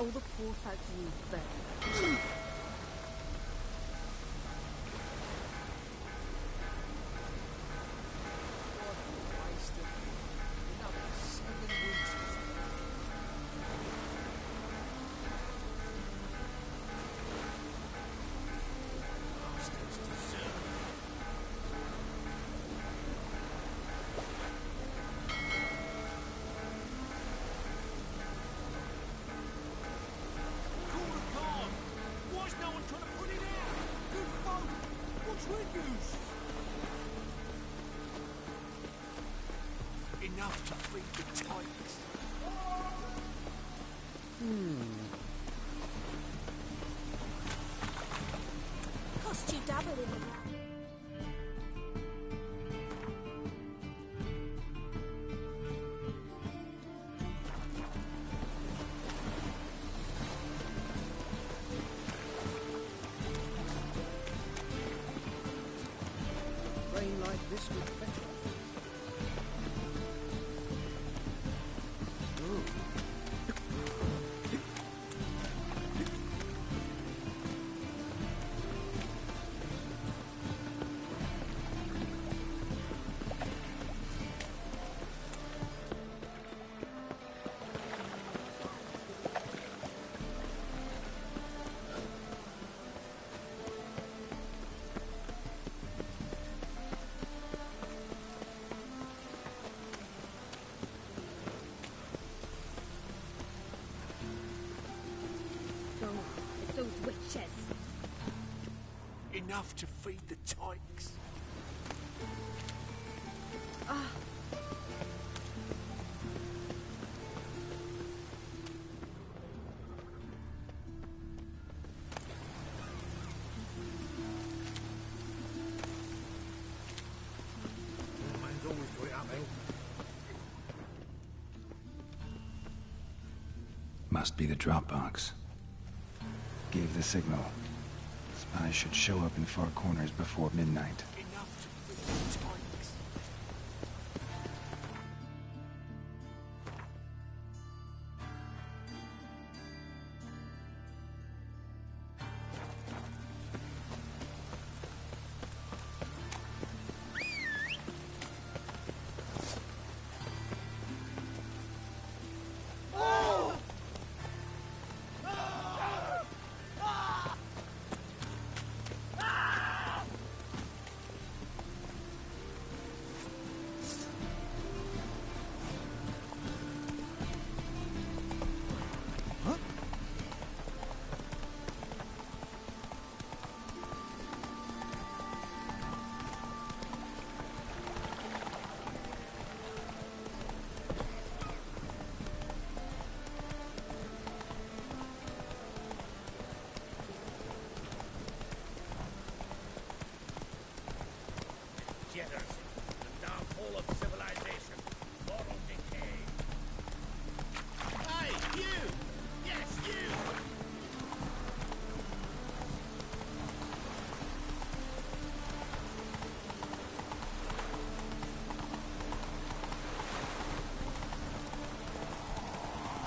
all the poor folk you burn. Enough to feed the tykes. Cost you double in the end. Rain like this would fetch off. Those witches. Enough to feed the tykes. Man's always got it uphill. Must be the drop box. Gave the signal. Spies should show up in far corners before midnight. Enough to feed the tykes. The downfall of civilization, moral decay. Hey, you! Yes, you!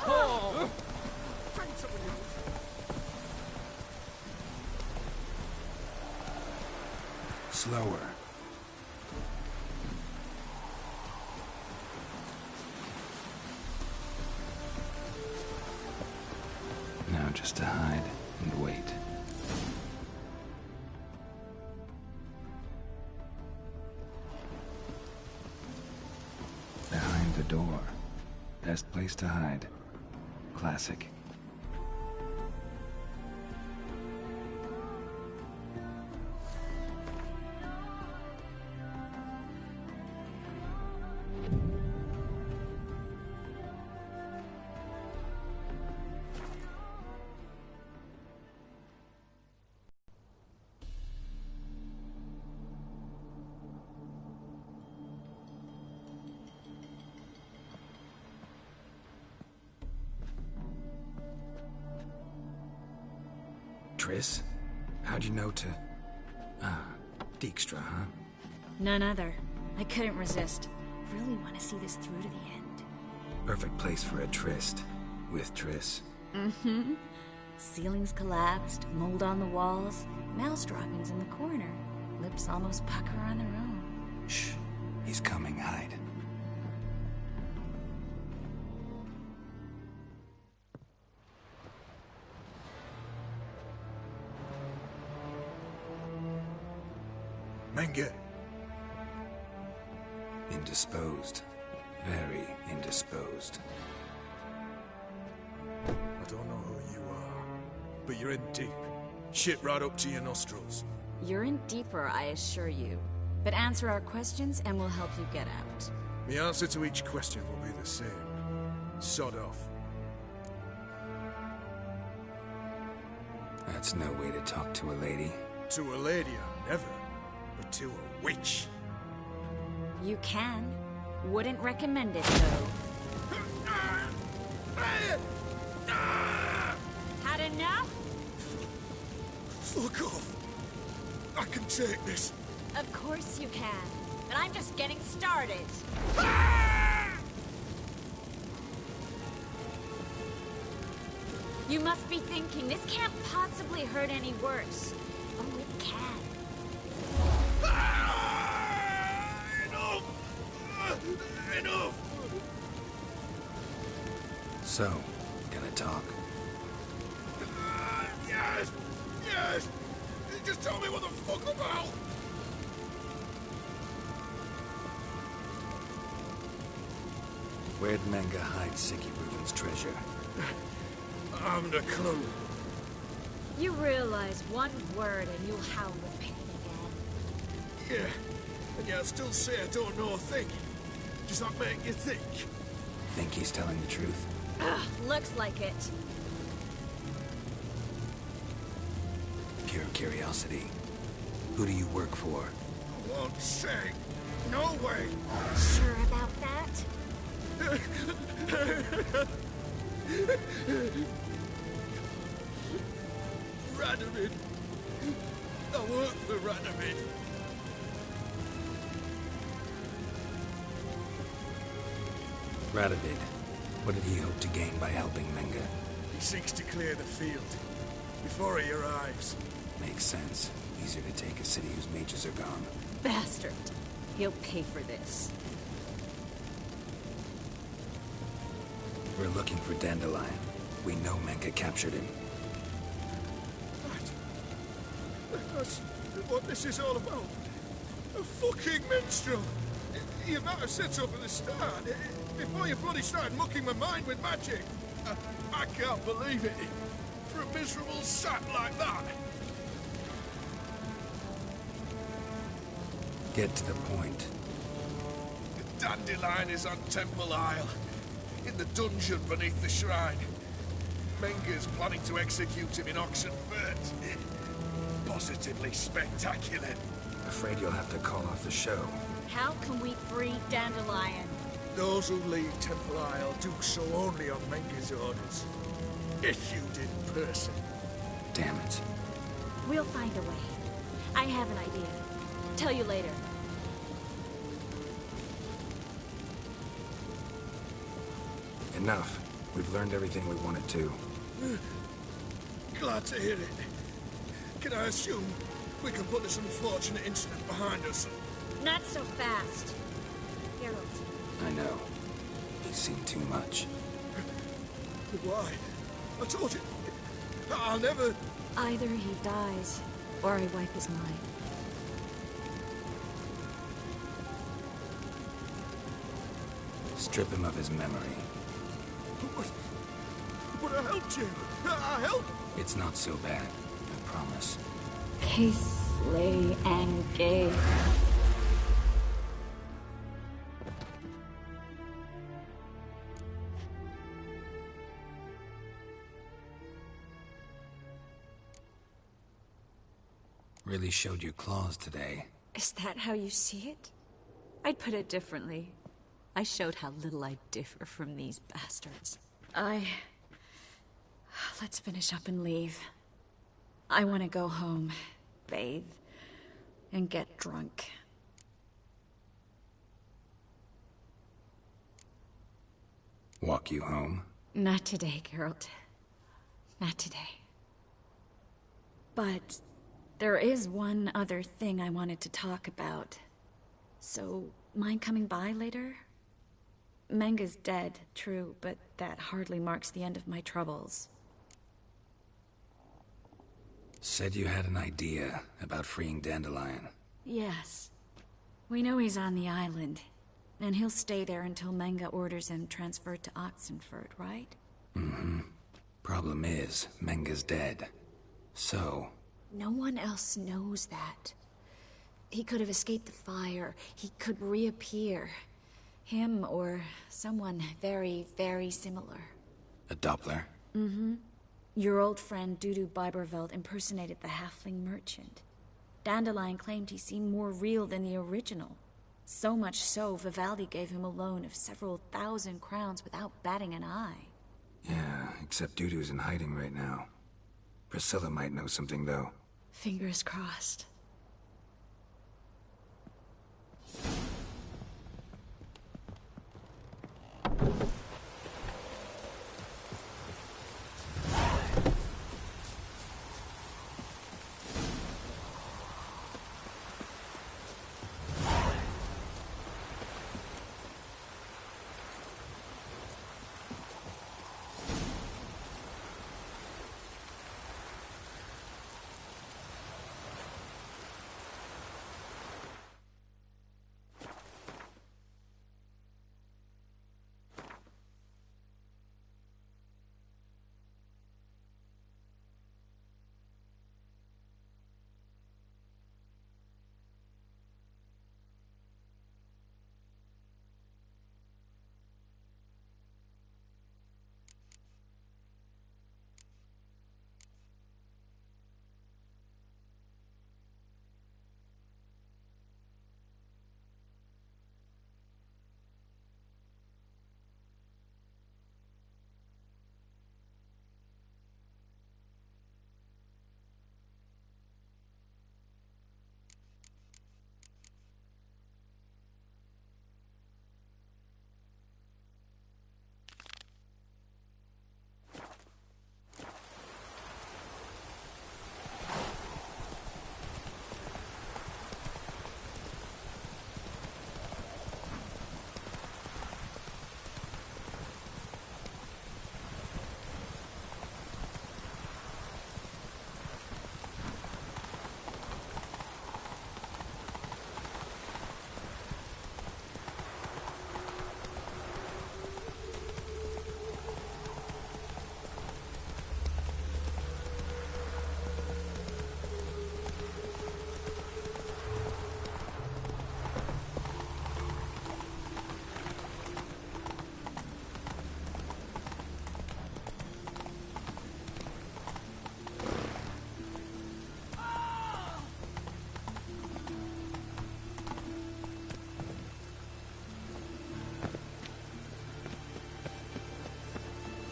Oh! Find someone else. Slower. Now just to hide and wait. Behind the door. Best place to hide. Classic. Triss? How'd you know to... Ah, Dijkstra, huh? None other. I couldn't resist. Really want to see this through to the end. Perfect place for a tryst. With Triss. Mm-hmm. Ceilings collapsed, mold on the walls, mouse droppings in the corner. Lips almost pucker on their own. Shh. He's coming, hide. Menge. Indisposed. Very indisposed. I don't know who you are, but you're in deep. Shit right up to your nostrils. You're in deeper, I assure you. But answer our questions and we'll help you get out. The answer to each question will be the same. Sod off. That's no way to talk to a lady. To a lady, I never. But to a witch. You can. Wouldn't recommend it, though. Had enough? Fuck off. I can take this. Of course you can. But I'm just getting started. You must be thinking, this can't possibly hurt any worse. Oh, it can. Enough! So, gonna talk? Yes! Yes! Just tell me what the fuck about! Where'd Menge hide Sicky Reuben's treasure? I haven't a clue. You realize one word and you'll howl with pain again. Yeah, and yet I still say I don't know a thing. Does that make you think? Think he's telling the truth? Ugh, looks like it. Pure curiosity. Who do you work for? I won't say. No way! Sure about that? Radomir. I work for Radomir. Radovid. What did he hope to gain by helping Menge? He seeks to clear the field before he arrives. Makes sense. Easier to take a city whose mages are gone. Bastard. He'll pay for this. We're looking for Dandelion. We know Menge captured him. That's what this is all about. A fucking minstrel! You might have said so from the start, before you bloody started mucking my mind with magic. I can't believe it. For a miserable sap like that. Get to the point. The Dandelion is on Temple Isle, in the dungeon beneath the shrine. Menge's planning to execute him in auction first. Positively spectacular. Afraid you'll have to call off the show. How can we free Dandelion? Those who leave Temple Isle do so only on Menge's orders. Issued in person. Damn it. We'll find a way. I have an idea. Tell you later. Enough. We've learned everything we wanted to. Glad to hear it. Can I assume we can put this unfortunate incident behind us? Not so fast. Geralt. I know. He's seen too much. But why? I told you. I'll never... Either he dies, or I wipe his mind. Strip him of his memory. But I helped you. I helped. It's not so bad. I promise. Case, lay, and gay. Really showed you claws today. Is that how you see it? I'd put it differently. I showed how little I differ from these bastards. Let's finish up and leave. I want to go home, bathe, and get drunk. Walk you home? Not today, Geralt. Not today. But there is one other thing I wanted to talk about. So, mind coming by later? Menga's dead, true, but that hardly marks the end of my troubles. Said you had an idea about freeing Dandelion. Yes. We know he's on the island, and he'll stay there until Menga orders him transferred to Oxenford, right? Mm-hmm. Problem is, Menga's dead. So... No one else knows that. He could have escaped the fire. He could reappear. Him or someone very, very similar. a Doppler? Mm-hmm. Your old friend Dudu Biberveld impersonated the halfling merchant. Dandelion claimed he seemed more real than the original. So much so, Vivaldi gave him a loan of several thousand crowns without batting an eye. Yeah, except Dudu's in hiding right now. Priscilla might know something, though. Fingers crossed.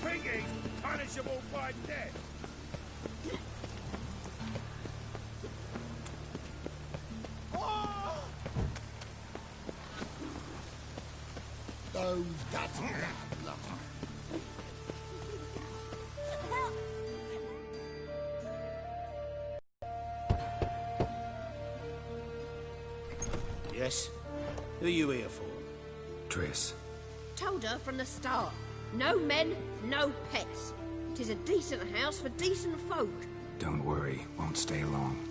Piggies punishable by death. Those guts. Yes? Who are you here for? Triss. Told her from the start. No men, no pets. 'Tis a decent house for decent folk. Don't worry, won't stay long.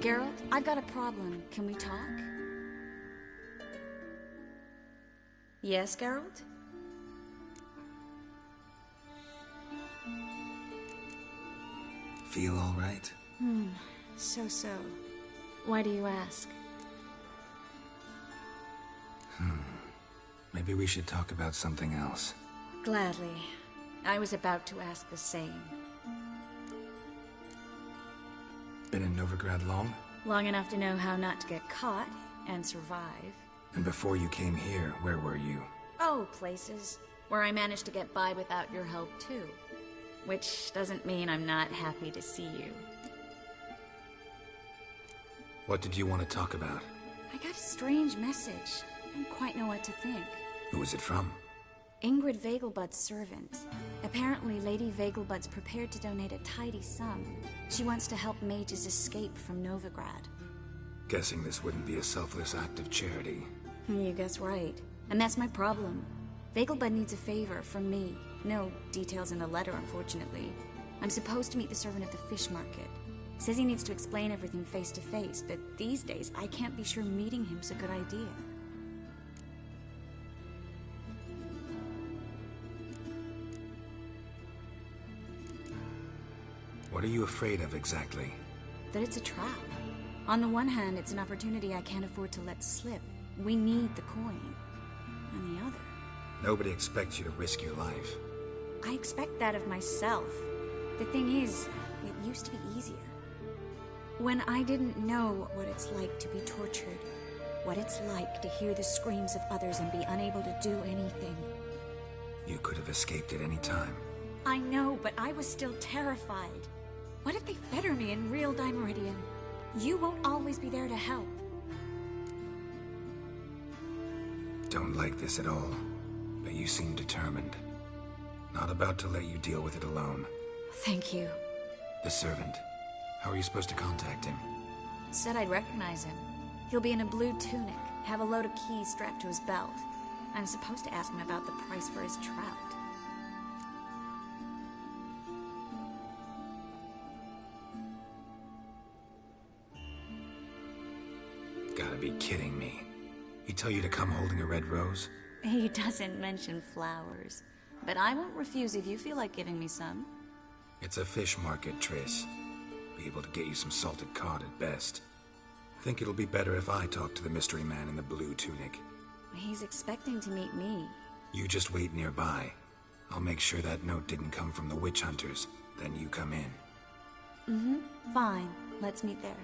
Geralt, I've got a problem. Can we talk? Yes, Geralt? Feel all right? So. Why do you ask? Maybe we should talk about something else. Gladly. I was about to ask the same. been in Novigrad long? Long enough to know how not to get caught and survive. And before you came here, where were you? Oh, places where I managed to get by without your help, too. Which doesn't mean I'm not happy to see you. What did you want to talk about? I got a strange message. I don't quite know what to think. Who was it from? Ingrid Vegelbud's servant. Apparently, Lady Vegelbud's prepared to donate a tidy sum. She wants to help mages escape from Novigrad. Guessing this wouldn't be a selfless act of charity. You guess right. And that's my problem. Vegelbud needs a favor from me. No details in the letter, unfortunately. I'm supposed to meet the servant at the fish market. Says he needs to explain everything face to face, but these days I can't be sure meeting him's a good idea. What are you afraid of exactly? That it's a trap. On the one hand, it's an opportunity I can't afford to let slip. We need the coin. On the other... Nobody expects you to risk your life. I expect that of myself. The thing is, it used to be easier. When I didn't know what it's like to be tortured, what it's like to hear the screams of others and be unable to do anything. You could have escaped at any time. I know, but I was still terrified. What if they fetter me in real Dimeridium? You won't always be there to help. Don't like this at all, but you seem determined. Not about to let you deal with it alone. Thank you. The servant. How are you supposed to contact him? Said I'd recognize him. He'll be in a blue tunic, have a load of keys strapped to his belt. I'm supposed to ask him about the price for his trout. Gotta be kidding me. He tell you to come holding a red rose? He doesn't mention flowers, but I won't refuse if you feel like giving me some. It's a fish market, Triss. Be able to get you some salted cod at best. Think it'll be better if I talk to the mystery man in the blue tunic. He's expecting to meet me. You just wait nearby. I'll make sure that note didn't come from the witch hunters. Then you come in. Fine. Let's meet there.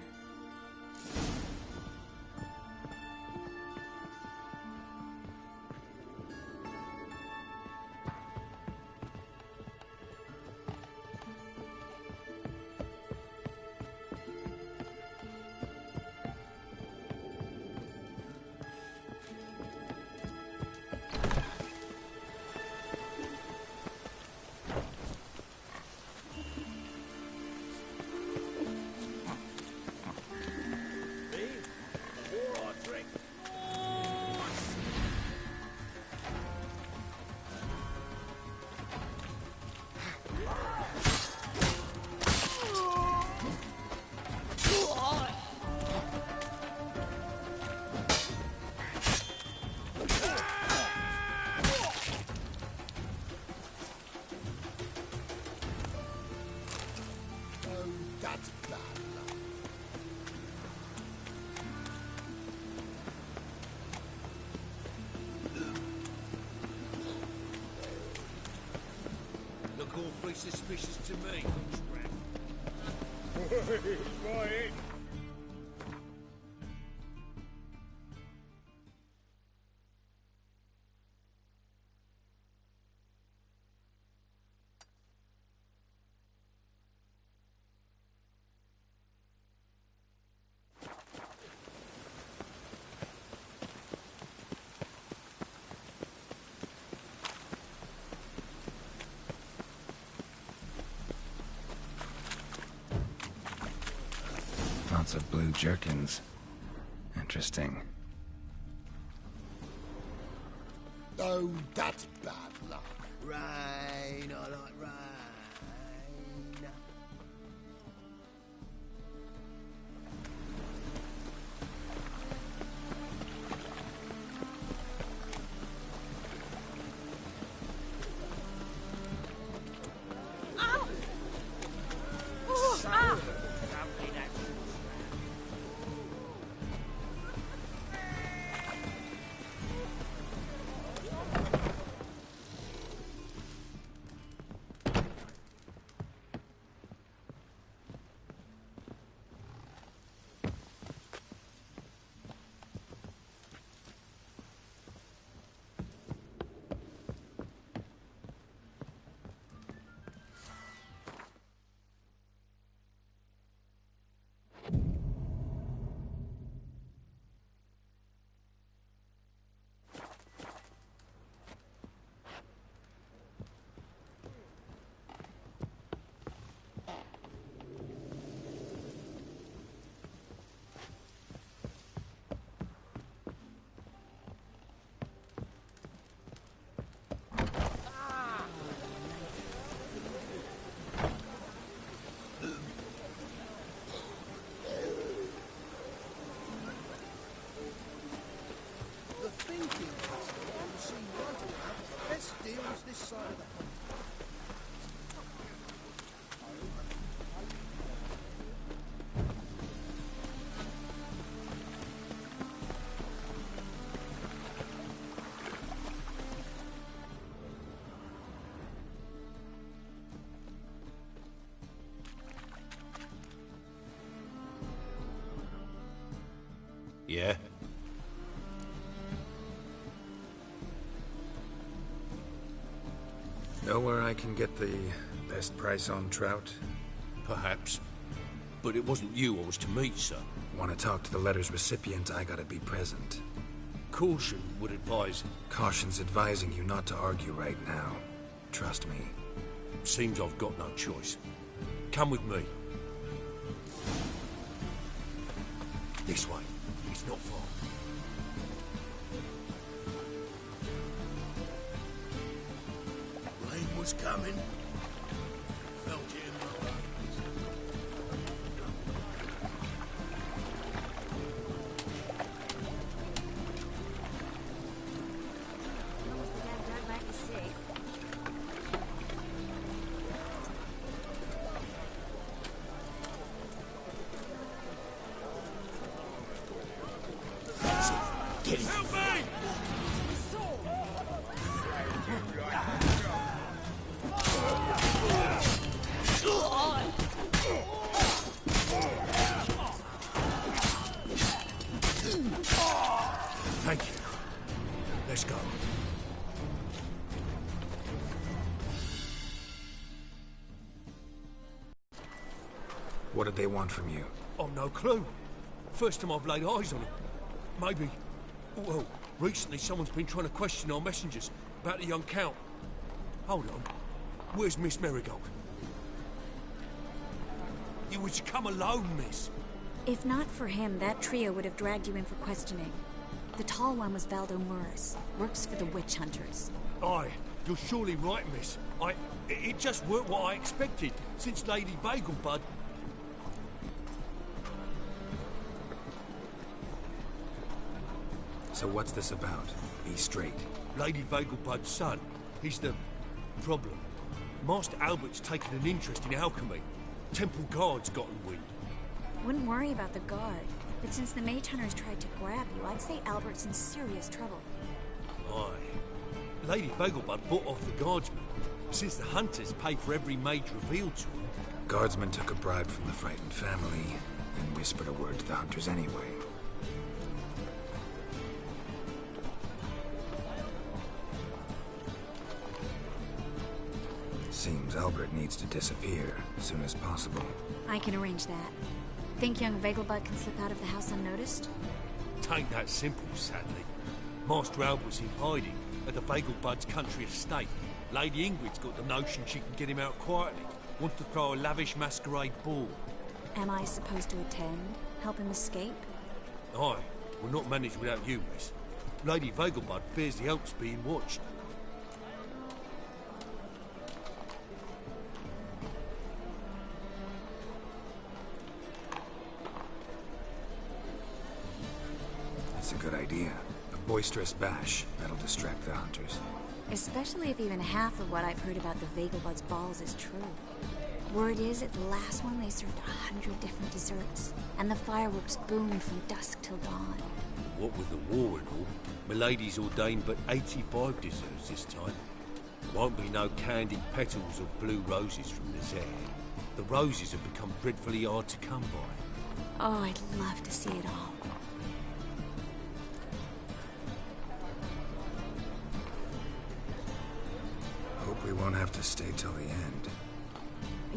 That's bad luck. Look awfully suspicious to me, Right. Lots of blue jerkins. Interesting. Oh, that's bad luck. Rain, I like rain. Lovely, that side of the house. Yeah? Know where I can get the best price on trout? Perhaps. But it wasn't you I was to meet, sir. Want to talk to the letter's recipient, I gotta be present. Caution would advise. Caution's advising you not to argue right now. Trust me. Seems I've got no choice. Come with me. This way. It's not far. Rain was coming. Felt it in my bones. Almost the damn dog might be sick. Get it. Help me! Thank you. Let's go. What did they want from you? I've no clue. First time I've laid eyes on them. Maybe... Well, recently someone's been trying to question our messengers about the young Count. Hold on. Where's Miss Marigold? You was to come alone, miss. If not for him, that trio would have dragged you in for questioning. The tall one was Valdo Murris, works for the witch hunters. Aye, you're surely right, miss. It just weren't what I expected, since Lady Vagelbud... So what's this about? Be straight. Lady Vagelbud's son. He's the... problem. Master Albert's taken an interest in alchemy. Temple guards gotten wind. Wouldn't worry about the guard, but since the mage hunters tried to grab you, I'd say Albert's in serious trouble. Aye. Lady Vagelbud bought off the guardsmen, since the hunters pay for every mage revealed to them. Guardsmen took a bribe from the frightened family, and whispered a word to the hunters anyway. Seems Albert needs to disappear as soon as possible. I can arrange that. Think young Vagelbud can slip out of the house unnoticed? Tain't that simple, sadly. Master Albert's in hiding at the Vagelbud's country estate. Lady Ingrid's got the notion she can get him out quietly. Wants to throw a lavish masquerade ball. Am I supposed to attend? Help him escape? Aye, we'll not manage without you, miss. Lady Vagelbud fears the Alps being watched. That's a good idea. A boisterous bash. That'll distract the hunters. Especially if even half of what I've heard about the Vagelbud's balls is true. Word is, at the last one they served 100 different desserts, and the fireworks boomed from dusk till dawn. What with the war and all, Milady's ordained but 85 desserts this time. Won't be no candied petals or blue roses from the Zare. The roses have become dreadfully hard to come by. Oh, I'd love to see it all. Hope we won't have to stay till the end.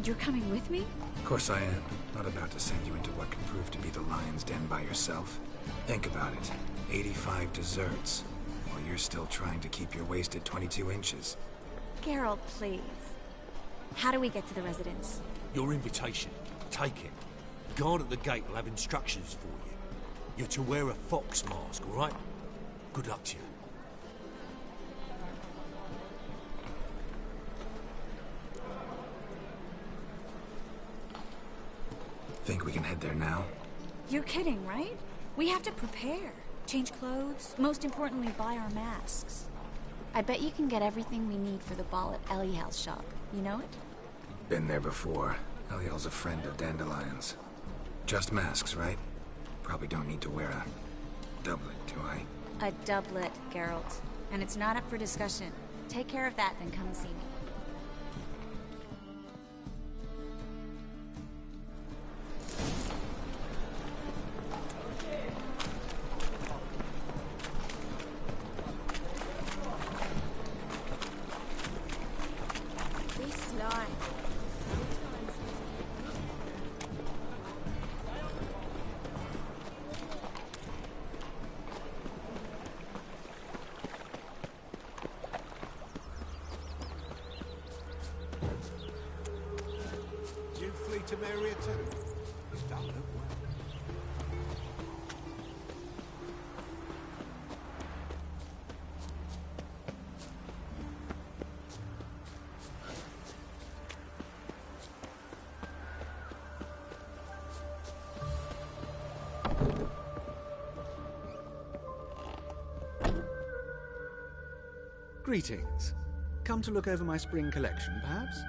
You're coming with me? Of course I am. Not about to send you into what can prove to be the lion's den by yourself. Think about it. 85 desserts, while you're still trying to keep your waist at 22 inches. Geralt, please. How do we get to the residence? Your invitation. Take it. Guard at the gate will have instructions for you. You're to wear a fox mask, all right? Good luck to you. Think we can head there now? You're kidding, right? We have to prepare. Change clothes. Most importantly, buy our masks. I bet you can get everything we need for the ball at Eliel's shop. You know it? Been there before. Eliel's a friend of Dandelion's. Just masks, right? Probably don't need to wear a doublet, do I? A doublet, Geralt. And it's not up for discussion. Take care of that, then come and see me. This line. You flee to Maria too? You don't look well. Greetings. Come to look over my spring collection, perhaps?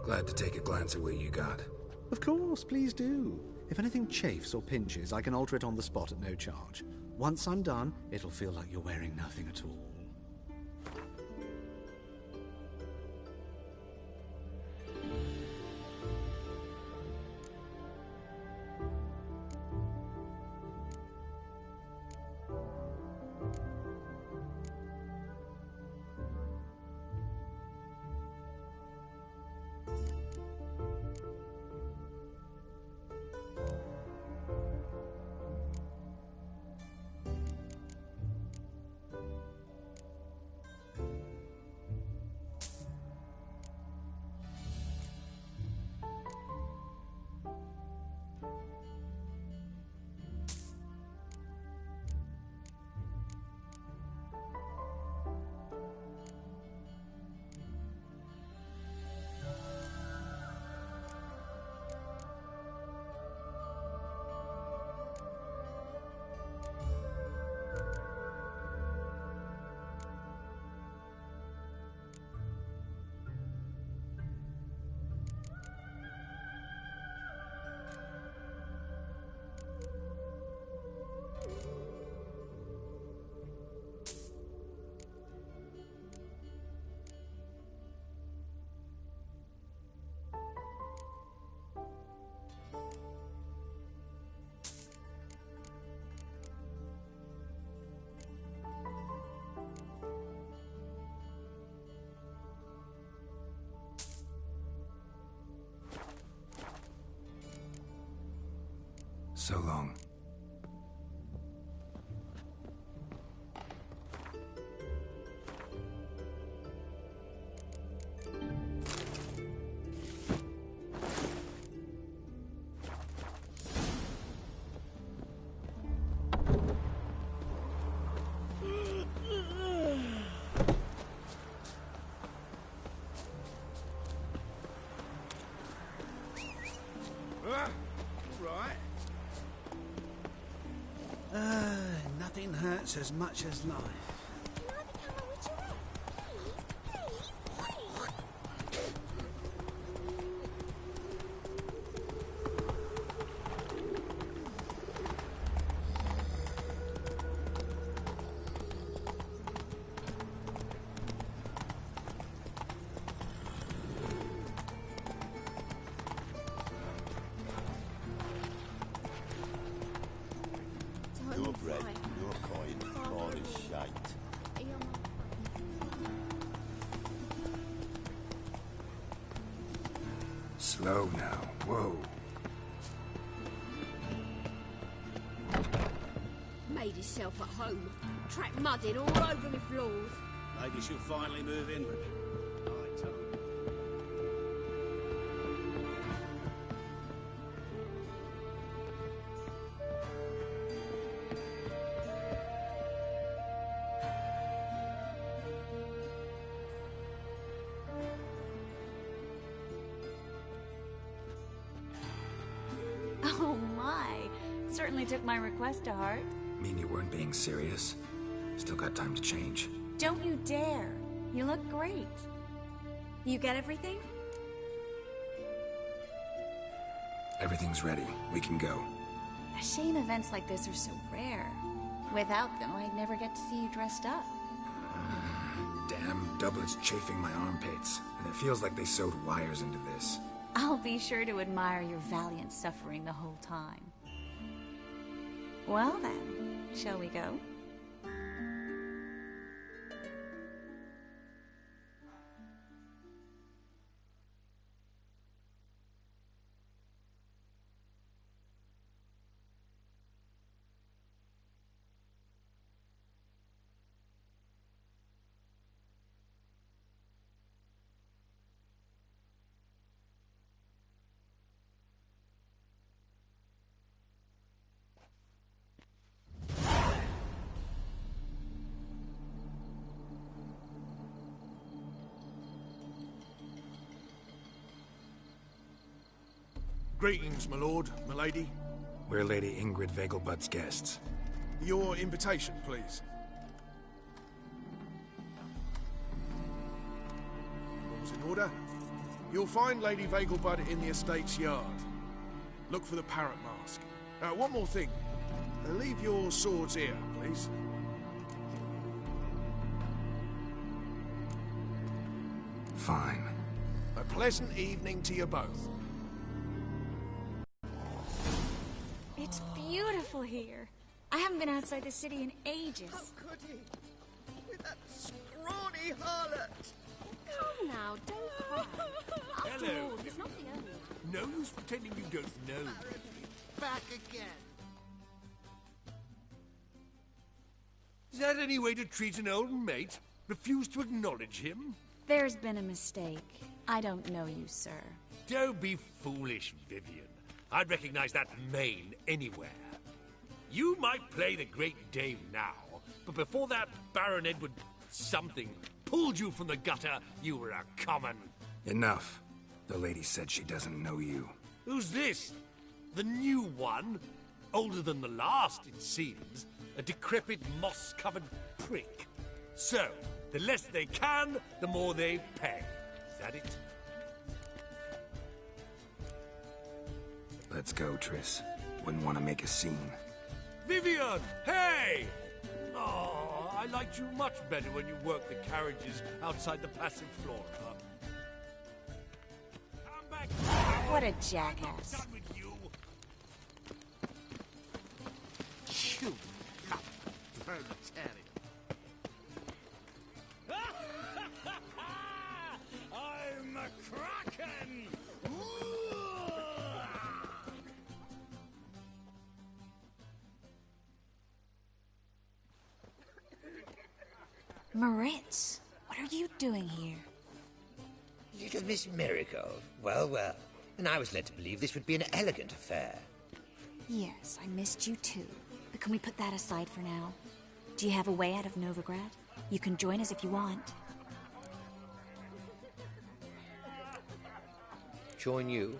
Glad to take a glance at what you got. Of course, please do. If anything chafes or pinches, I can alter it on the spot at no charge. Once I'm done, it'll feel like you're wearing nothing at all. So long. Nothing hurts as much as life. Your bread, your coin, all is shite. Slow now. Whoa. Made himself at home. Track mud in all over the floors. Maybe she'll finally move in with me. I tell her. Oh my. Certainly took my request to heart. Mean you weren't being serious? Still got time to change. Don't you dare. You look great. You get everything? Everything's ready. We can go. A shame events like this are so rare. Without them, I'd never get to see you dressed up. Damn doublet's chafing my armpits, and it feels like they sewed wires into this. I'll be sure to admire your valiant suffering the whole time. Well then, shall we go? Greetings, my lord, my lady. We're Lady Ingrid Vegelbud's guests. Your invitation, please. All's in order. You'll find Lady Vegelbud in the estate's yard. Look for the parrot mask. One more thing. Leave your swords here, please. Fine. A pleasant evening to you both. It's beautiful here. I haven't been outside the city in ages. How could he? With that scrawny harlot! Come now, don't cry. After Hello. all, he's not the only one. No use pretending you don't know. Back again. Is that any way to treat an old mate? Refuse to acknowledge him? There's been a mistake. I don't know you, sir. Don't be foolish, Vivian. I'd recognize that mane anywhere. You might play the great dame now, but before that Baron Edward something pulled you from the gutter, you were a common... Enough. The lady said she doesn't know you. Who's this? The new one? Older than the last, it seems. A decrepit, moss-covered prick. So, the less they can, the more they pay. Is that it? Let's go, Triss. Wouldn't want to make a scene. Vivian! Hey! Oh, I liked you much better when you worked the carriages outside the passive flora. Come back! What a jackass. I'm done with you. You proletariat. I'm a kraken! Moritz, what are you doing here? Little Miss Marigold. Well, well. And I was led to believe this would be an elegant affair. Yes, I missed you too. But can we put that aside for now? Do you have a way out of Novigrad? You can join us if you want. Join you?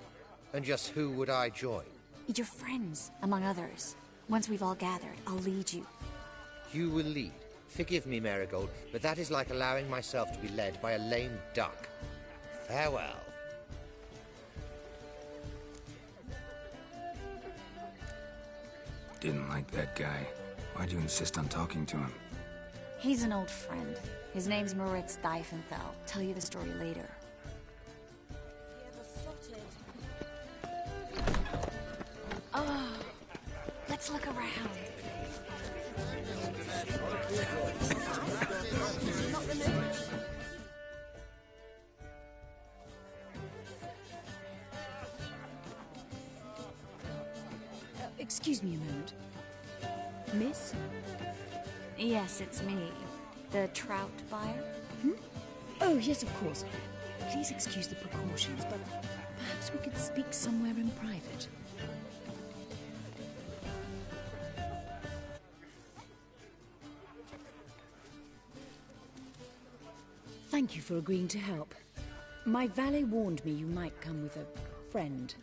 And just who would I join? Your friends, among others. Once we've all gathered, I'll lead you. You will lead. Forgive me, Marigold, but that is like allowing myself to be led by a lame duck. Farewell. Didn't like that guy. Why'd you insist on talking to him? He's an old friend. His name's Moritz Diefenthal. Tell you the story later. Oh, let's look around. Excuse me a moment. Miss? Yes, it's me. The trout buyer? Oh, yes, of course. Please excuse the precautions, but perhaps we could speak somewhere in private. Thank you for agreeing to help. My valet warned me you might come with a friend.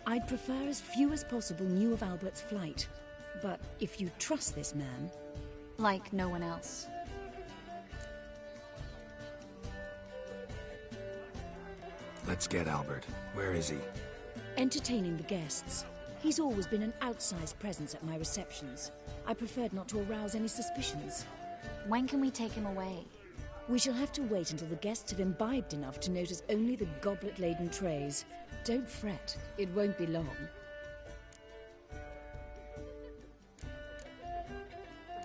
I'd prefer as few as possible knew of Albert's flight. But if you trust this man... Like no one else. Let's get Albert. Where is he? Entertaining the guests. He's always been an outsized presence at my receptions. I preferred not to arouse any suspicions. When can we take him away? We shall have to wait until the guests have imbibed enough to notice only the goblet-laden trays. Don't fret, it won't be long.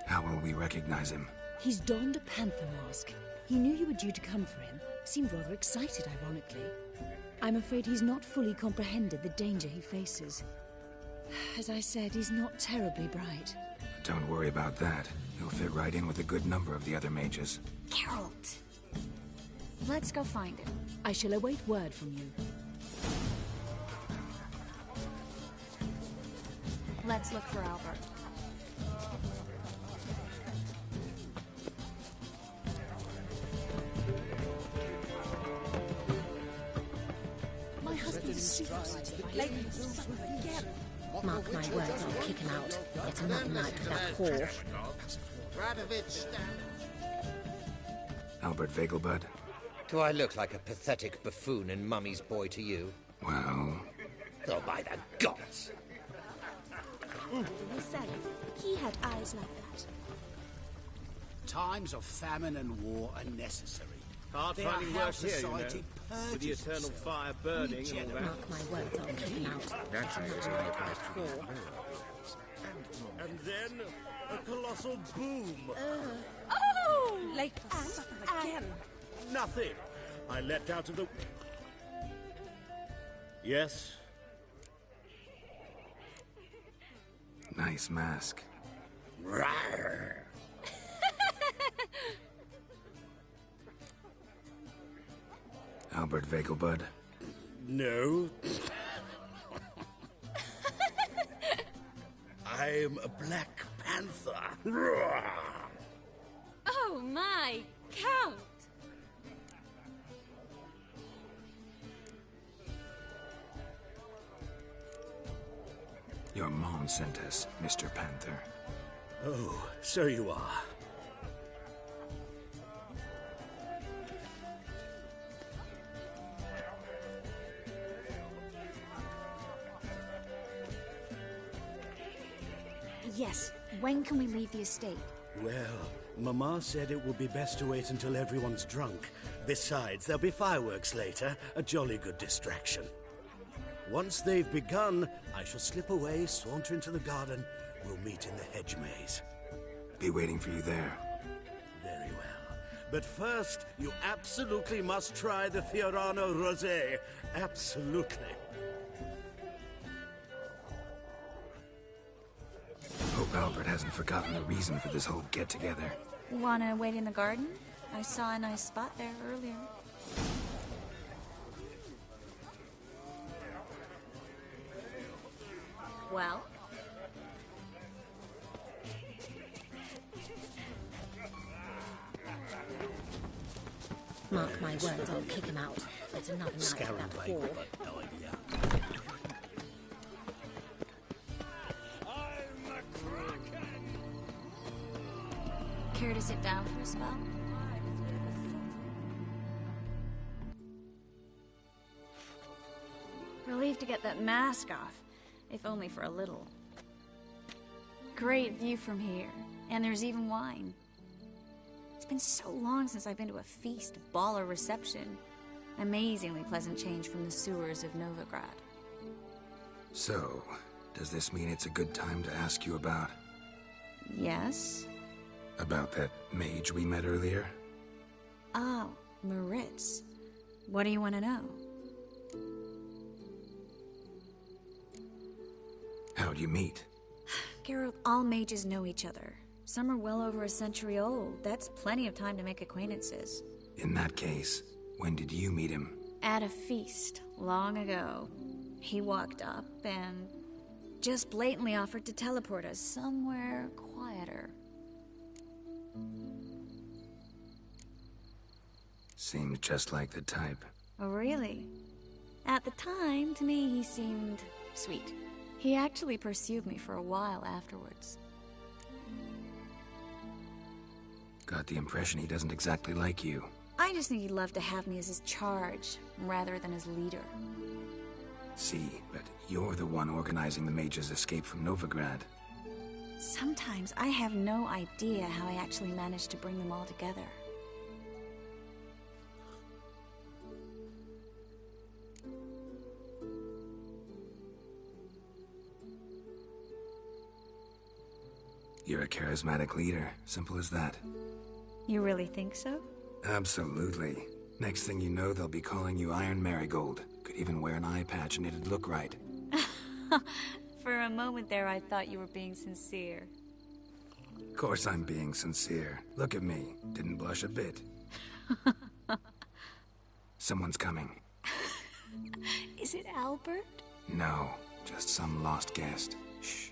How will we recognize him? He's donned a panther mask. He knew you were due to come for him. Seemed rather excited, ironically. I'm afraid he's not fully comprehended the danger he faces. As I said, he's not terribly bright. Don't worry about that. He'll fit right in with a good number of the other mages. Geralt! Let's go find him. I shall await word from you. Let's look for Albert. My husband's a suicide. Mark my words, I'll kick him out. It's another night for that whore. Albert Vegelbud? Do I look like a pathetic buffoon and Mummy's boy to you? Well... Oh, by the gods! Himself, he had eyes like that. Times of famine and war are necessary. Hard Their finding work house here, you know. society With the eternal itself. fire burning and all that. Mark my words, I'll kick him out. That's another night for that whore. And then, a colossal boom. Oh! Late for supper again. Nothing. I leapt out of the... Yes? Nice mask. Rawr. Albert Vegelbud? No. I'm a Black Panther. Oh my, Count! Your mom sent us, Mr. Panther. Oh, so you are. Yes, when can we leave the estate? Well, Mama said it would be best to wait until everyone's drunk. Besides, there'll be fireworks later, a jolly good distraction. Once they've begun, I shall slip away, saunter into the garden. We'll meet in the hedge maze. Be waiting for you there. Very well. But first, you absolutely must try the Fiorano Rosé. Absolutely. Hope Albert hasn't forgotten the reason for this whole get-together. Wanna wait in the garden? I saw a nice spot there earlier. Well? Mark my words, I'll kick him out. It's another night for Scarron that baby, whore. but no idea. Care to sit down for a spell? Relieved to get that mask off, if only for a little. Great view from here, and there's even wine. It's been so long since I've been to a feast, ball, or reception. Amazingly pleasant change from the sewers of Novigrad. So, does this mean it's a good time to ask you about... Yes? About that mage we met earlier? Oh, Maritz. What do you want to know? How'd you meet? Geralt, all mages know each other. Some are well over a century old. That's plenty of time to make acquaintances. In that case, when did you meet him? At a feast, long ago. He walked up and just blatantly offered to teleport us somewhere quieter. Seems just like the type. Oh, really? At the time, to me, he seemed sweet. He actually pursued me for a while afterwards. Got the impression he doesn't exactly like you. I just think he'd love to have me as his charge, rather than his leader. See, but you're the one organizing the mage's escape from Novigrad. Sometimes I have no idea how I actually managed to bring them all together. You're a charismatic leader. Simple as that. You really think so? Absolutely. Next thing you know, they'll be calling you Iron Marigold. Could even wear an eye patch and it'd look right. For a moment there, I thought you were being sincere. Of course I'm being sincere. Look at me. Didn't blush a bit. Someone's coming. Is it Albert? No, just some lost guest. Shh.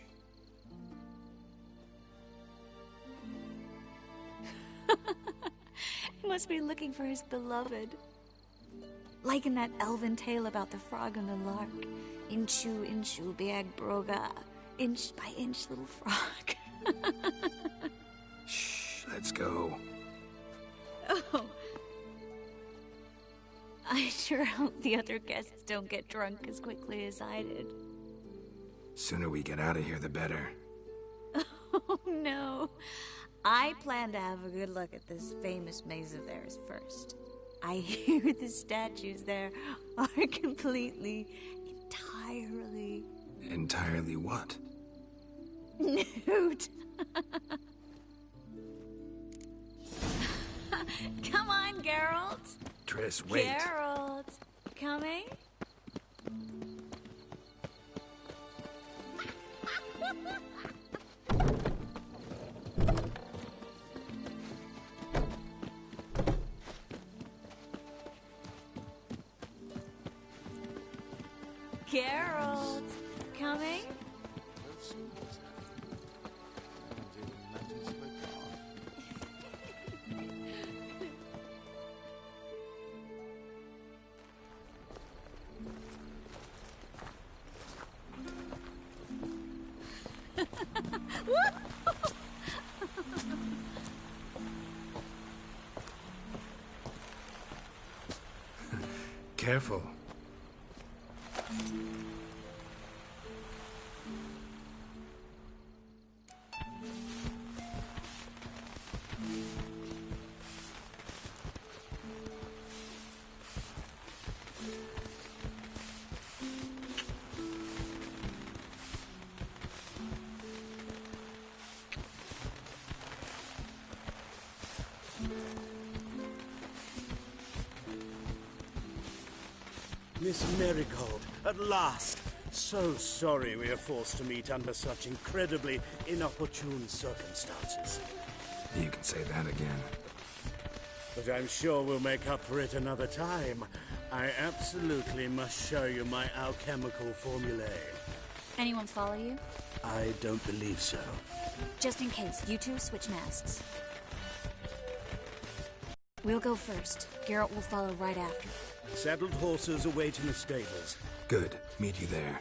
Must be looking for his beloved. Like in that elven tale about the frog and the lark. Inchu, inchu, biag broga. Inch by inch, little frog. Shh, let's go. Oh. I sure hope the other guests don't get drunk as quickly as I did. Sooner we get out of here, the better. Oh, no. I plan to have a good look at this famous maze of theirs first. I hear the statues there are completely, entirely... Entirely what? Nude. Come on, Geralt. Triss, wait. Geralt, coming? Geralt, coming? Careful. Miss Marigold, at last! So sorry we are forced to meet under such incredibly inopportune circumstances. You can say that again. But I'm sure we'll make up for it another time. I absolutely must show you my alchemical formulae. Anyone follow you? I don't believe so. Just in case, you two switch masks. We'll go first. Geralt will follow right after. Saddled horses await in the stables. Good. Meet you there.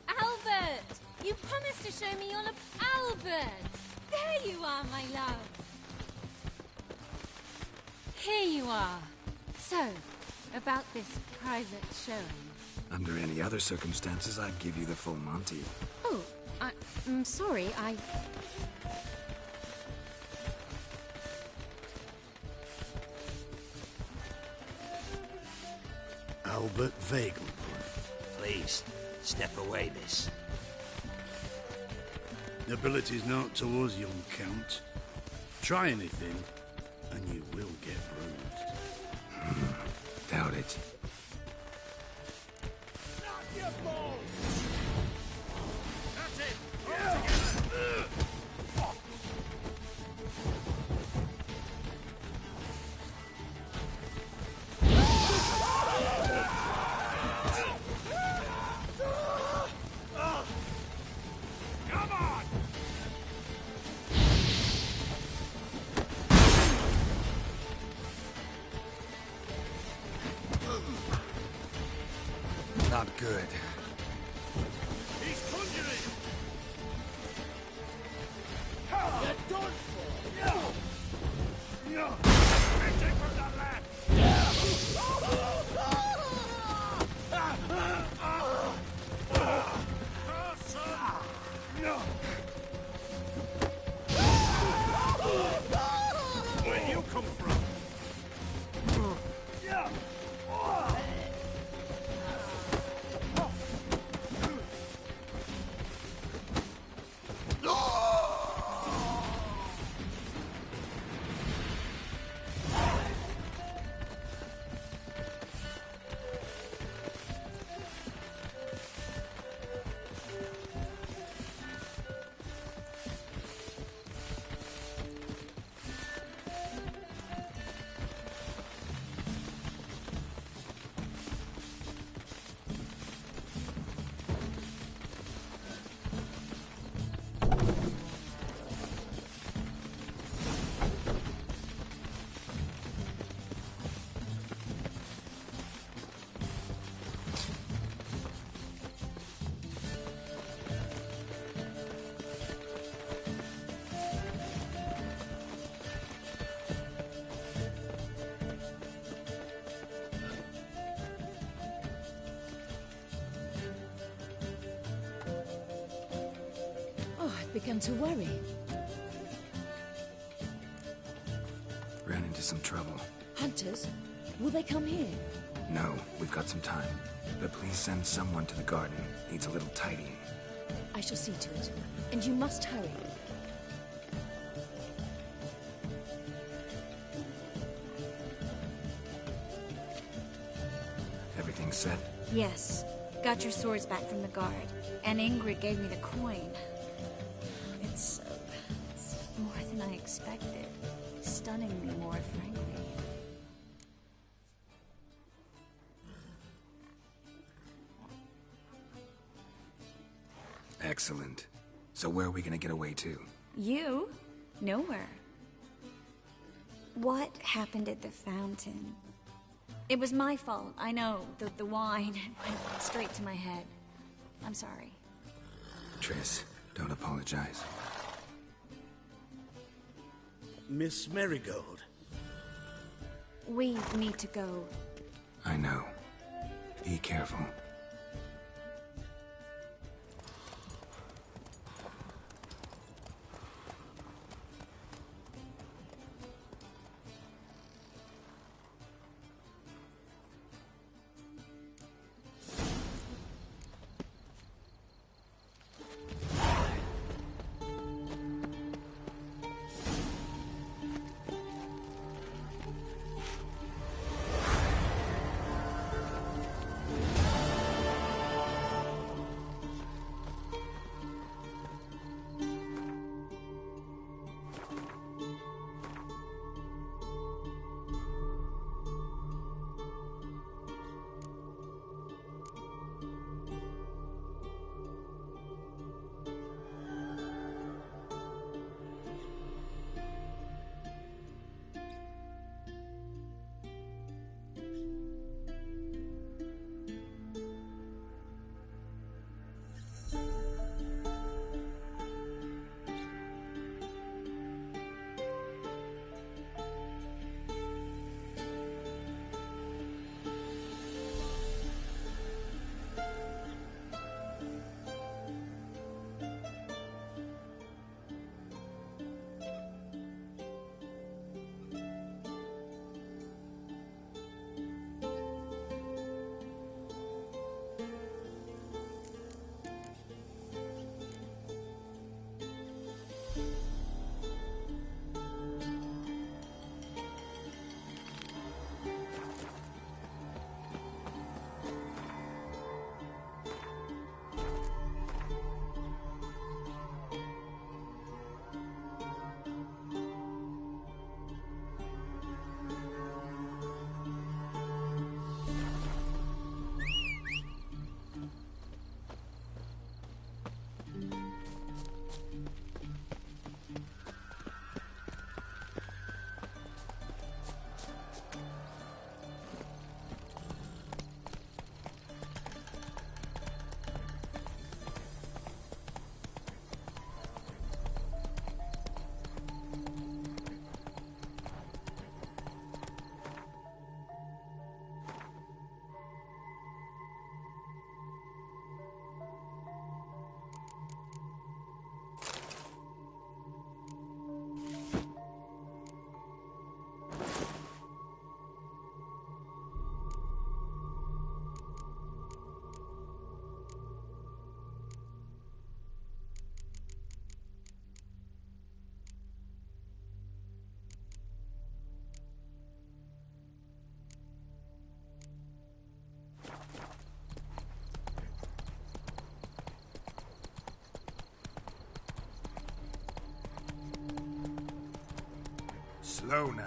Albert! You promised to show me all of Albert! There you are, my love! Here you are. So, about this private showing. Under any other circumstances, I'd give you the full Monty. Oh, I'm sorry, Albert Vegelbrunn. Please, step away, miss. Nobility's not towards young Count. Try anything, and you will get bruised. Doubt it. Not good. He's conjuring! You're done for! Take from that lad! Where you come from? Begun to worry. Ran into some trouble. Hunters? Will they come here? No, we've got some time. But please send someone to the garden. Needs a little tidying. I shall see to it. And you must hurry. Everything set? Yes. Got your swords back from the guard. And Ingrid gave me the coin. It's more than I expected. Stunningly more, frankly. Excellent. So where are we gonna get away to? You? Nowhere. What happened at the fountain? It was my fault, I know. The wine went straight to my head. I'm sorry. Triss, don't apologize. Miss Marigold. We need to go. I know. Be careful. Slow now.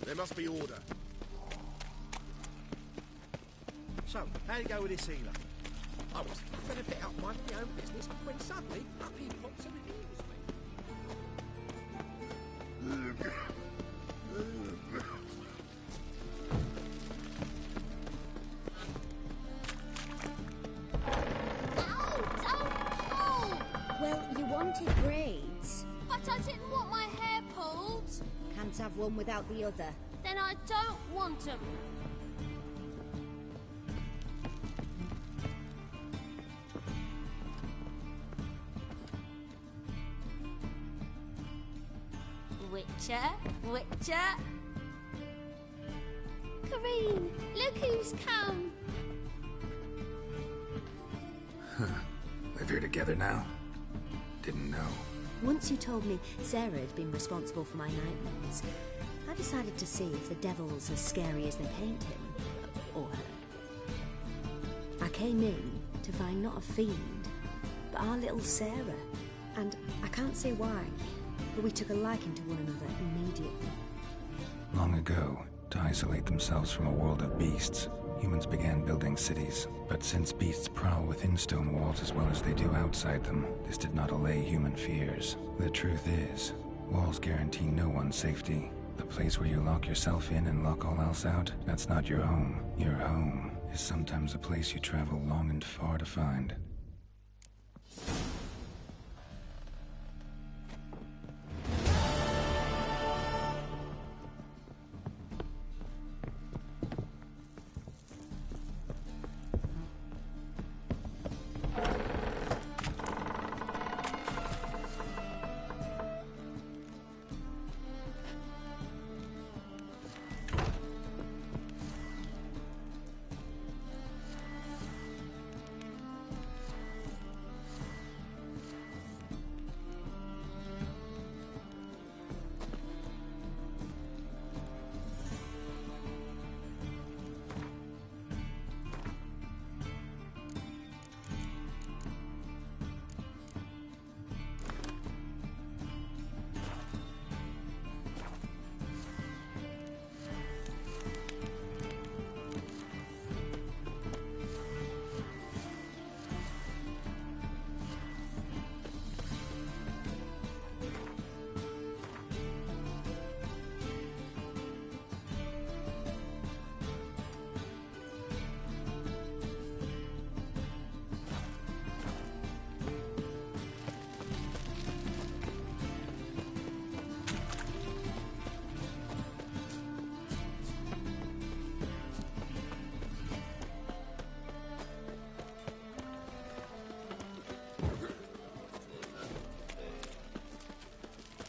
There must be order. So, how'd it go with this healer? I was going to pick up my own business when suddenly up he pops and heals Well, you wanted braids. But I didn't want my hair pulled. Can't have one without the other. Then I don't want them. Witcher. Kareen, look who's come. Live here together now? Didn't know. Once you told me Sarah had been responsible for my nightmares, I decided to see if the devil's as scary as they paint him. Or her. I came in to find not a fiend, but our little Sarah. And I can't say why, but we took a liking to one another immediately. Long ago, to isolate themselves from a world of beasts, humans began building cities. But since beasts prowl within stone walls as well as they do outside them, this did not allay human fears. The truth is, walls guarantee no one's safety. The place where you lock yourself in and lock all else out, that's not your home. Your home is sometimes a place you travel long and far to find.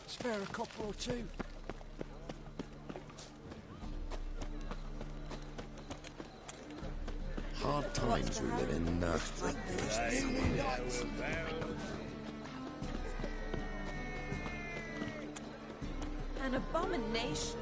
Spare a copper or two. Hard times we live in, An abomination.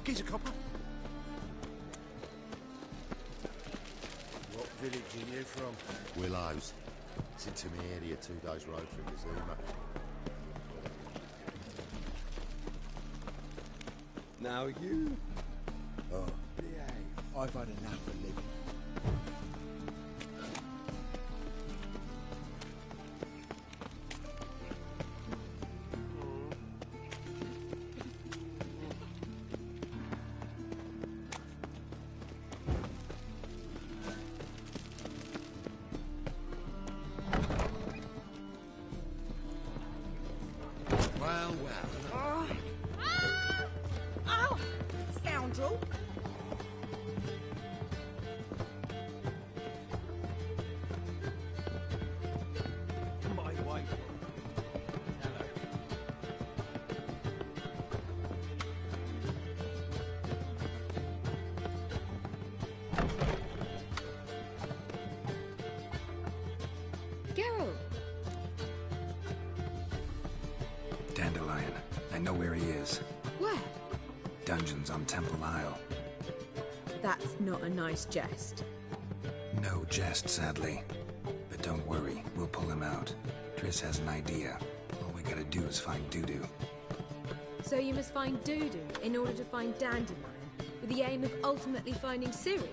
He's a copper. What village are you from? Willows. It's into my area, 2 days' road from Zuma. Now you. Oh. Yeah, I've had enough of living. Well, well. Oh, scoundrel. My wife. Geralt! Dandelion. I know where he is. Where? Dungeons on Temple Isle. That's not a nice jest. No jest, sadly. But don't worry, we'll pull him out. Triss has an idea. All we gotta do is find Dudu. So you must find Dudu in order to find Dandelion, with the aim of ultimately finding Ciri?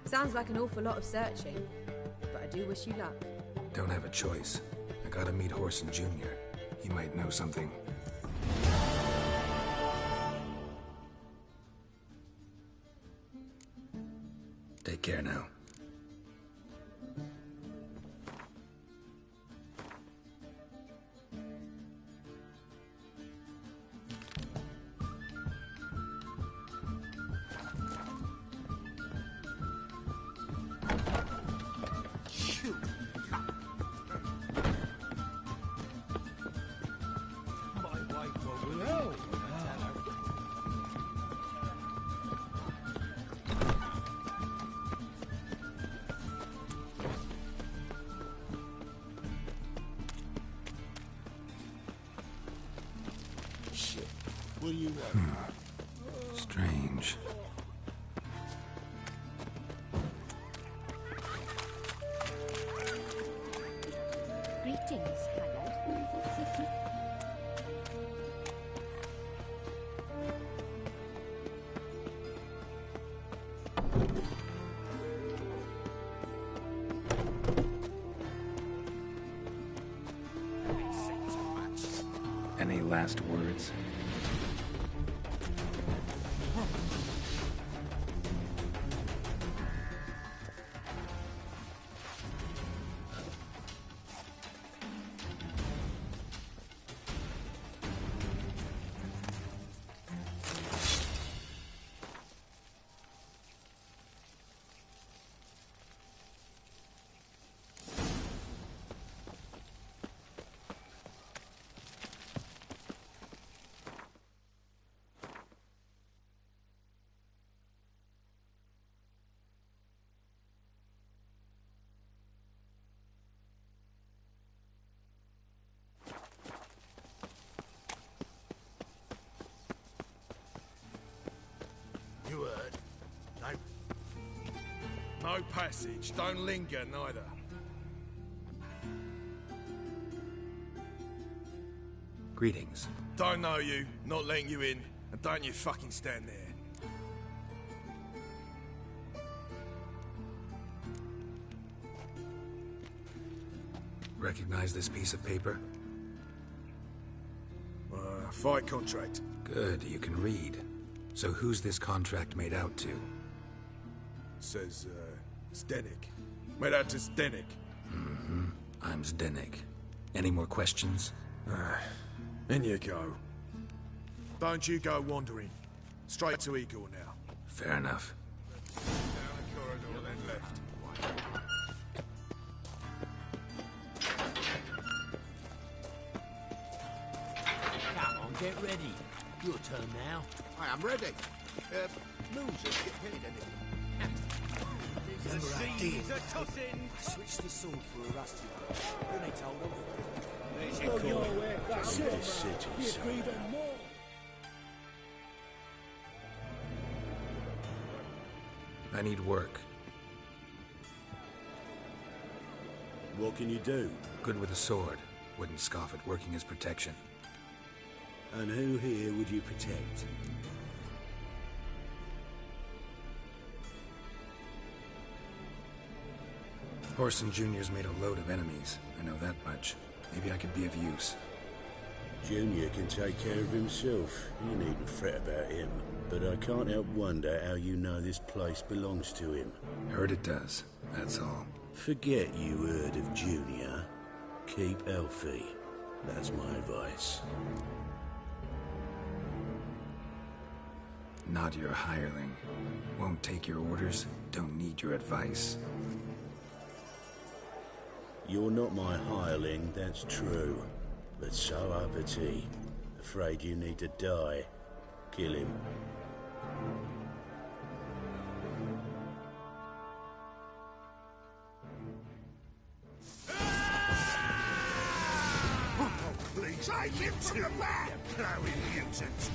Sounds like an awful lot of searching, but I do wish you luck. Don't have a choice. I gotta meet Horson Jr. He might know something. Take care now. Shoot. My wife will Oh. Shit. What do you want? Strange. Greetings, Haggard. Any last words? You heard? No passage. Don't linger, neither. Greetings. Don't know you, not letting you in, and don't you fucking stand there. Recognize this piece of paper? Fight contract. Good, you can read. So who's this contract made out to? Says, Zdenek. Made out to Zdenek. Mm-hmm. I'm Zdenek. Any more questions? In you go. Don't you go wandering. Straight to Igor now. Fair enough. Down the corridor, then left. Come on, get ready. Your turn now. I am ready. Losers get paid anything. I switched the sword for a rusty one. Then they told off. There's your coin. This city's I need work. What can you do? Good with a sword. Wouldn't scoff at working as protection. And who here would you protect? Horson Jr.'s made a load of enemies. I know that much. Maybe I could be of use. Junior can take care of himself. You needn't fret about him. But I can't help wonder how you know this place belongs to him. Heard it does, that's all. Forget you heard of Junior. Keep healthy. That's my advice. Not your hireling. Won't take your orders, don't need your advice. You're not my hireling, that's true. But so uppity. Afraid you need to die. Kill him. Oh, please, take him from the back! You plowing mutant!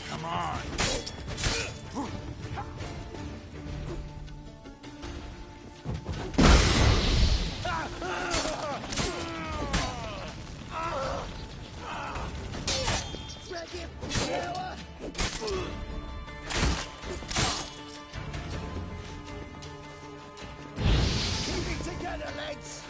Come on! Keep it together, legs!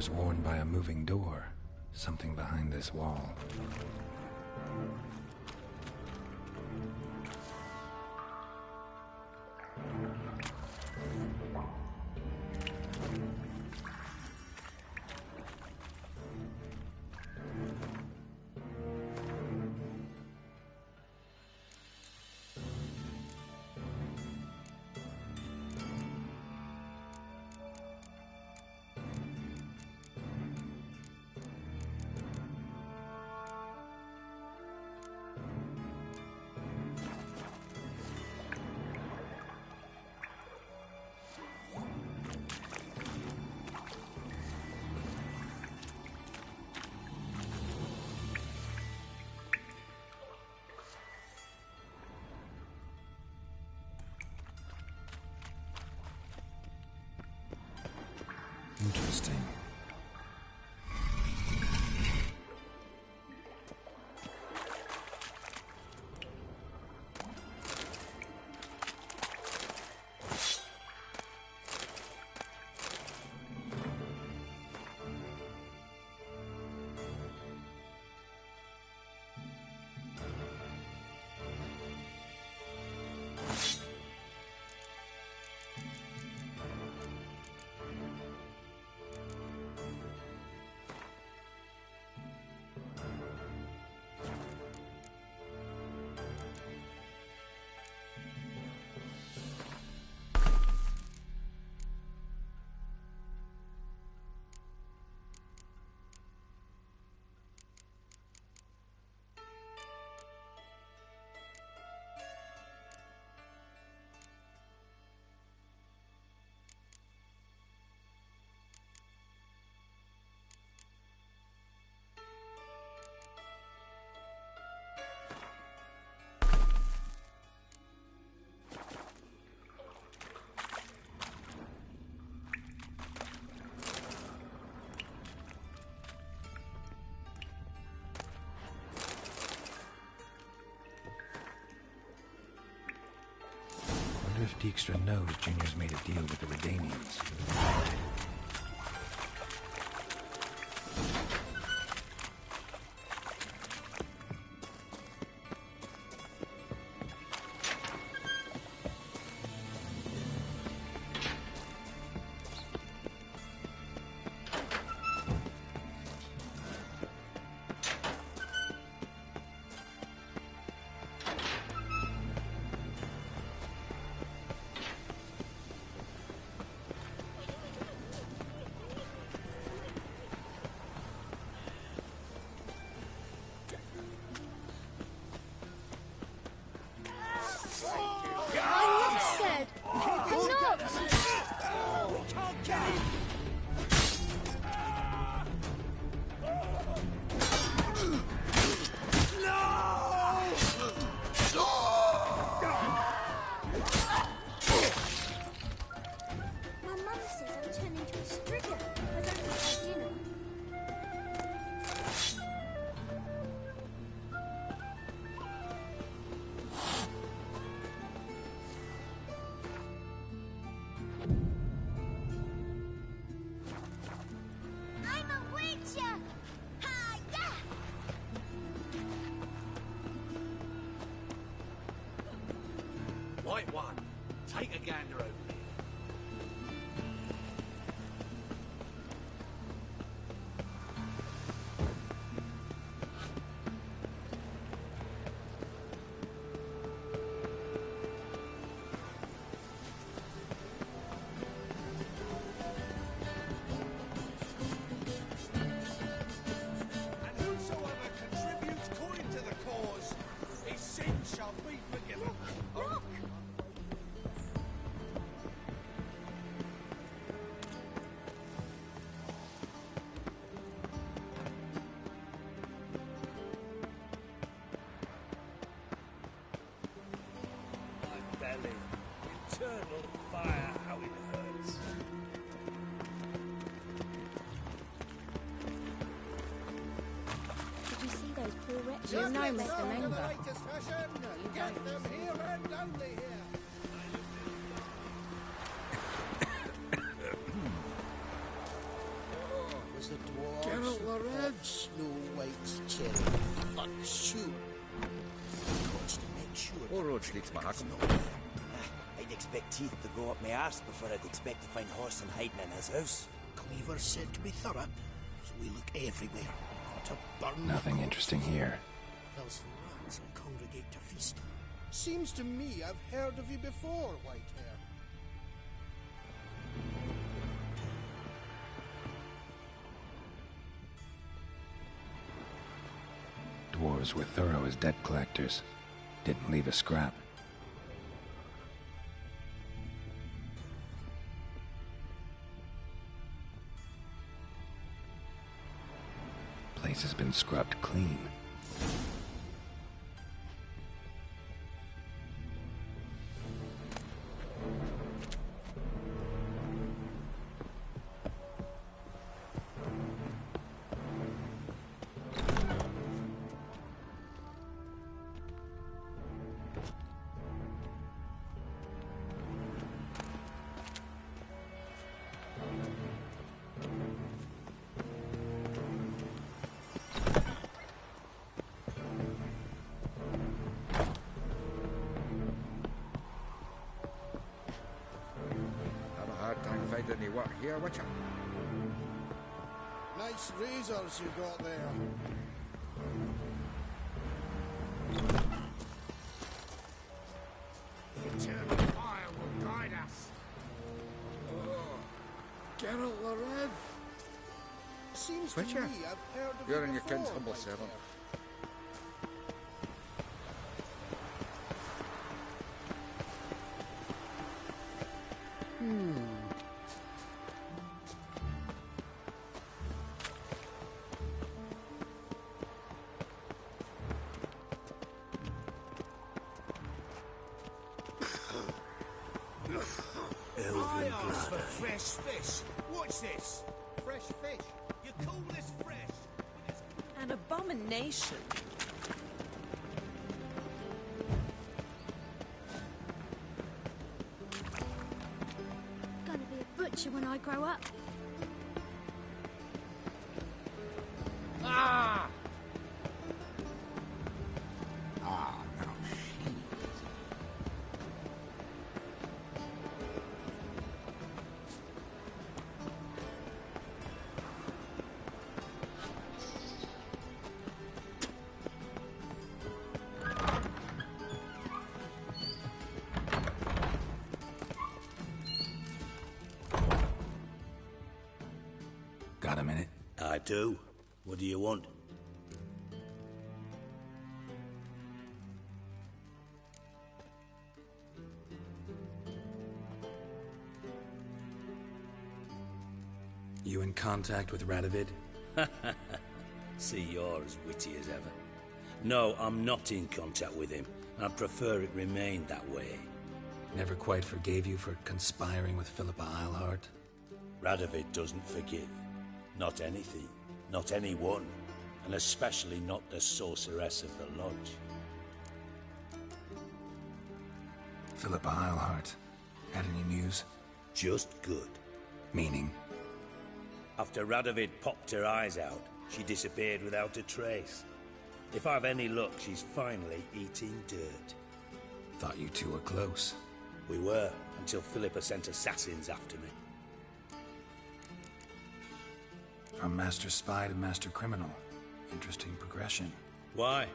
was worn by a moving door. Something behind this wall. Interesting. If Dijkstra knows Junior's made a deal with the Redanians. Right one. Take a gander over there. And whosoever contributes coin to the cause, his sins shall be forgiven. Look! My belly, eternal fire, how it hurts. Did you see those poor wretches? You know, Mr. Member. Get them here and only here. have Snow White's cherry fudge shoe. Got to make sure. All roads lead to Mahakam. I'd expect teeth to go up my arse before I'd expect to find Horson hiding in his house. Cleaver said to be thorough, so we look everywhere. Not to burn. Nothing interesting here. Else rats will congregate to feast. Seems to me I've heard of you before, Whitehair. Dwarves were thorough as debt collectors. Didn't leave a scrap. Place has been scrubbed clean. Any work here, Witcher? Nice razors you got there. The eternal fire will guide us. Geralt Larev. Seems Witcher, to me I've heard of you're you in your before, king's humble servant. I asked for fresh fish. What's this? Fresh fish? You call this fresh? An abomination. Gonna be a butcher when I grow up. Ah! Ah, now Got a minute? I do. What do you want? You in contact with Radovid? See, you're as witty as ever. No, I'm not in contact with him. I'd prefer it remained that way. Never quite forgave you for conspiring with Philippa Eilhart? Radovid doesn't forgive. Not anything. Not anyone. And especially not the sorceress of the Lodge. Philippa Eilhart. Had any news? Just good. Meaning? After Radovid popped her eyes out, she disappeared without a trace. If I've any luck, she's finally eating dirt. Thought you two were close. We were, until Philippa sent assassins after me. From master spy to master criminal. Interesting progression. Why?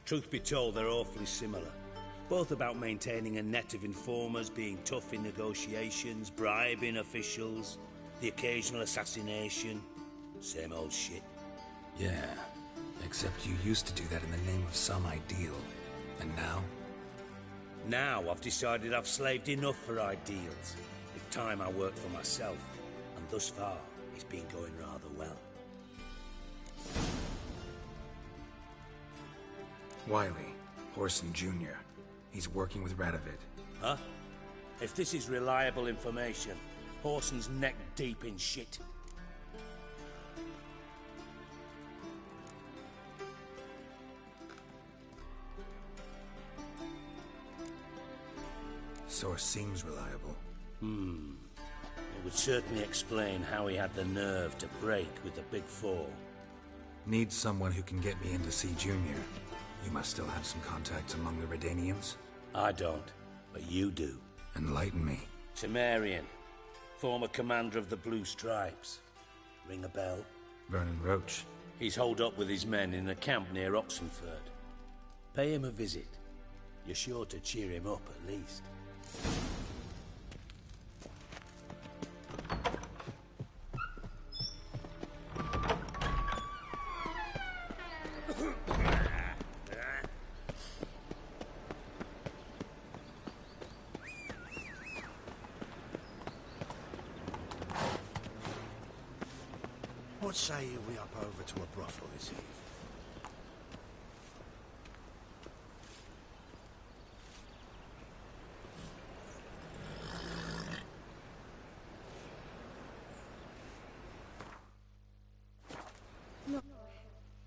Truth be told, they're awfully similar. Both about maintaining a net of informers, being tough in negotiations, bribing officials, the occasional assassination. Same old shit. Yeah, except you used to do that in the name of some ideal. And now? Now I've decided I've slaved enough for ideals. It's time I work for myself. And thus far, it's been going rather well. Wiley, Horson Jr. He's working with Radovid. Huh? If this is reliable information, Horson's neck deep in shit. Source seems reliable. It would certainly explain how he had the nerve to break with the Big Four. Need someone who can get me in to see Junior. You must still have some contacts among the Redanians? I don't, but you do. Enlighten me. Temerian, former commander of the Blue Stripes. Ring a bell? Vernon Roach. He's holed up with his men in a camp near Oxenford. Pay him a visit. You're sure to cheer him up, at least. What say we up over to a brothel this eve?